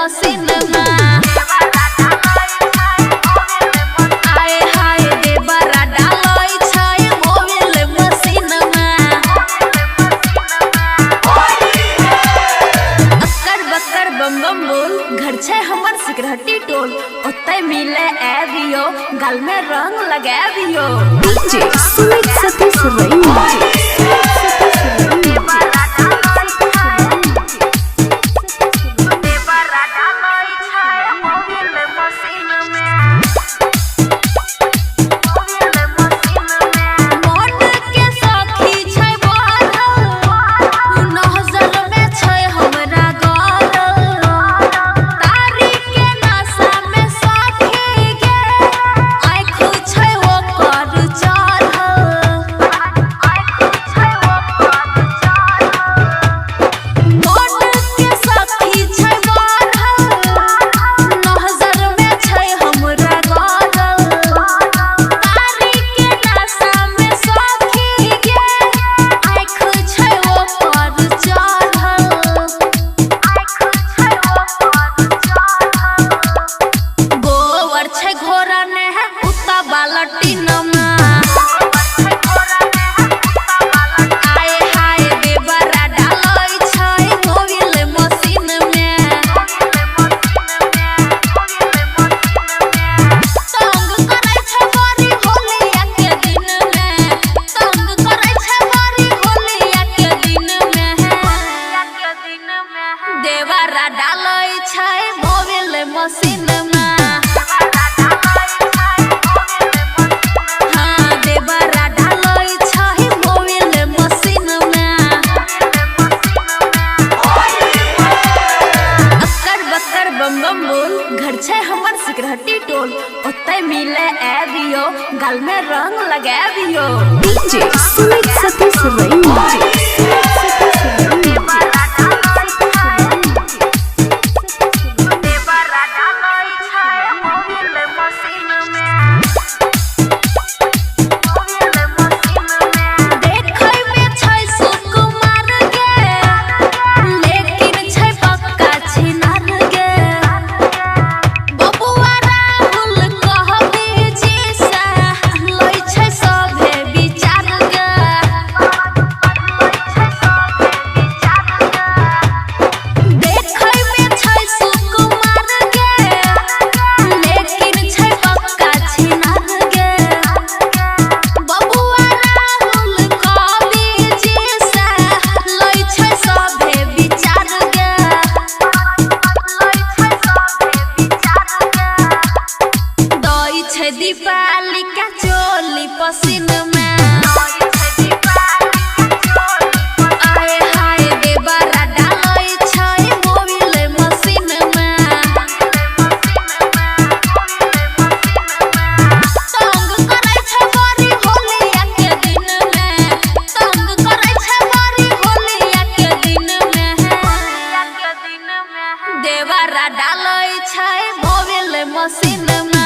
Machine में आए हाय देवरा डालै छै मोबिल मशीन में अक्कर बक्कर बम बम बोल घर छै हमर सिकरहटी टोल ओतै मिले एबियो गाल में रंग लगाबियो डीजे सुमित सतीश रैना देवरा डालै छै मोबिल मशीन में हाँ देवरा डालै छै मोबिल मशीन में अक्कर बक्कर बम बम बोल घर छै हमर सिकरहटी टोल ओतै मिले एबियो गाल में रंग लगाबियो डीजे सुमित सतीश रैना दीपाली का चोली पसीन में आए हाय देवरा डालै छै मोबिल मशीन में तंग करै छै बड़ी होलिया के दिन में तंग करै छै बड़ी होलिया के दिन में देवरा डालै छै मोबिल मशीन में।